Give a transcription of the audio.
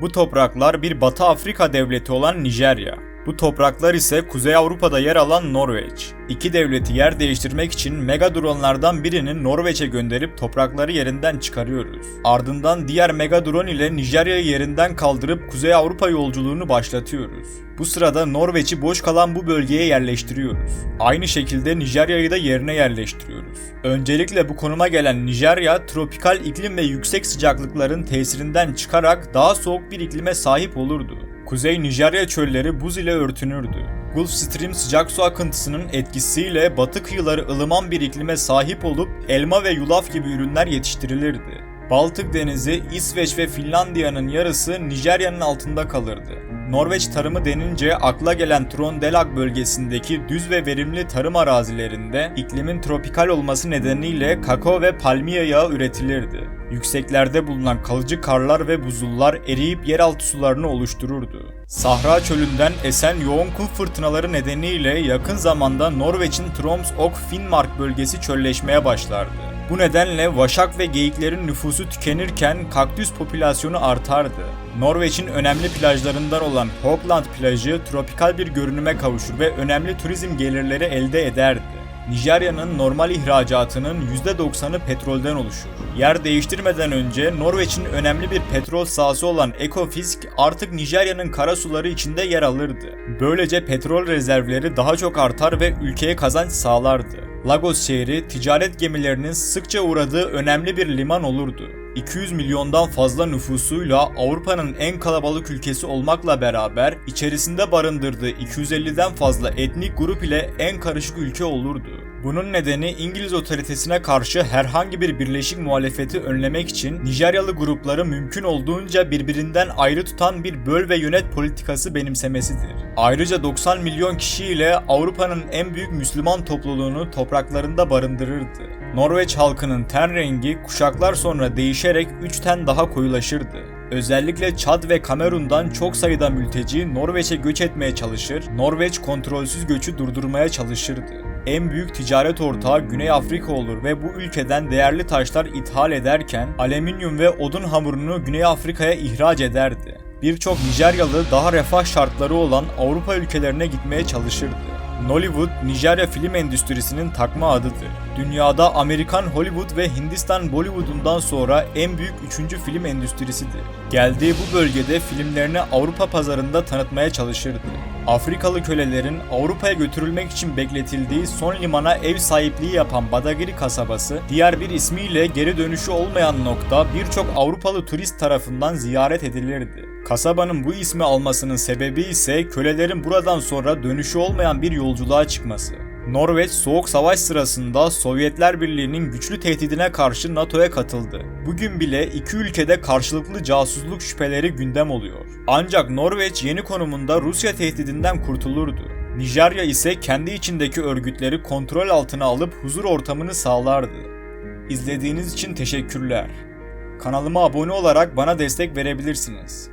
Bu topraklar bir Batı Afrika devleti olan Nijerya. Bu topraklar ise Kuzey Avrupa'da yer alan Norveç. İki devleti yer değiştirmek için megadronlardan birini Norveç'e gönderip toprakları yerinden çıkarıyoruz. Ardından diğer megadron ile Nijerya'yı yerinden kaldırıp Kuzey Avrupa yolculuğunu başlatıyoruz. Bu sırada Norveç'i boş kalan bu bölgeye yerleştiriyoruz. Aynı şekilde Nijerya'yı da yerine yerleştiriyoruz. Öncelikle bu konuma gelen Nijerya, tropikal iklim ve yüksek sıcaklıkların tesirinden çıkarak daha soğuk bir iklime sahip olurdu. Kuzey Nijerya çölleri buz ile örtünürdü. Gulf Stream sıcak su akıntısının etkisiyle batı kıyıları ılıman bir iklime sahip olup elma ve yulaf gibi ürünler yetiştirilirdi. Baltık Denizi, İsveç ve Finlandiya'nın yarısı Nijerya'nın altında kalırdı. Norveç tarımı denince akla gelen Trøndelag bölgesindeki düz ve verimli tarım arazilerinde iklimin tropikal olması nedeniyle kakao ve palmiye yağı üretilirdi. Yükseklerde bulunan kalıcı karlar ve buzullar eriyip yeraltı sularını oluştururdu. Sahra çölünden esen yoğun kum fırtınaları nedeniyle yakın zamanda Norveç'in Troms-og-Finnmark bölgesi çölleşmeye başlardı. Bu nedenle vaşak ve geyiklerin nüfusu tükenirken kaktüs popülasyonu artardı. Norveç'in önemli plajlarından olan Hokland plajı tropikal bir görünüme kavuşur ve önemli turizm gelirleri elde ederdi. Nijerya'nın normal ihracatının %90'ı petrolden oluşur. Yer değiştirmeden önce Norveç'in önemli bir petrol sahası olan Ekofisk artık Nijerya'nın karasuları içinde yer alırdı. Böylece petrol rezervleri daha çok artar ve ülkeye kazanç sağlardı. Lagos şehri ticaret gemilerinin sıkça uğradığı önemli bir liman olurdu. 200 milyondan fazla nüfusuyla Avrupa'nın en kalabalık ülkesi olmakla beraber içerisinde barındırdığı 250'den fazla etnik grup ile en karışık ülke olurdu. Bunun nedeni İngiliz otoritesine karşı herhangi bir birleşik muhalefeti önlemek için Nijeryalı grupları mümkün olduğunca birbirinden ayrı tutan bir böl ve yönet politikası benimsemesidir. Ayrıca 90 milyon kişiyle Avrupa'nın en büyük Müslüman topluluğunu topraklarında barındırırdı. Norveç halkının ten rengi kuşaklar sonra değişerek 3 ten daha koyulaşırdı. Özellikle Çad ve Kamerun'dan çok sayıda mülteci Norveç'e göç etmeye çalışır, Norveç kontrolsüz göçü durdurmaya çalışırdı. En büyük ticaret ortağı Güney Afrika olur ve bu ülkeden değerli taşlar ithal ederken alüminyum ve odun hamurunu Güney Afrika'ya ihraç ederdi. Birçok Nijeryalı daha refah şartları olan Avrupa ülkelerine gitmeye çalışırdı. Nollywood, Nijerya film endüstrisinin takma adıdır. Dünyada Amerikan Hollywood ve Hindistan Bollywood'undan sonra en büyük 3. film endüstrisidir. Geldiği bu bölgede filmlerini Avrupa pazarında tanıtmaya çalışırdı. Afrikalı kölelerin Avrupa'ya götürülmek için bekletildiği son limana ev sahipliği yapan Badagiri kasabası, diğer bir ismiyle geri dönüşü olmayan nokta birçok Avrupalı turist tarafından ziyaret edilirdi. Kasabanın bu ismi almasının sebebi ise kölelerin buradan sonra dönüşü olmayan bir yolculuğa çıkması. Norveç Soğuk Savaş sırasında Sovyetler Birliği'nin güçlü tehdidine karşı NATO'ya katıldı. Bugün bile iki ülkede karşılıklı casusluk şüpheleri gündem oluyor. Ancak Norveç yeni konumunda Rusya tehdidinden kurtulurdu. Nijerya ise kendi içindeki örgütleri kontrol altına alıp huzur ortamını sağlardı. İzlediğiniz için teşekkürler. Kanalıma abone olarak bana destek verebilirsiniz.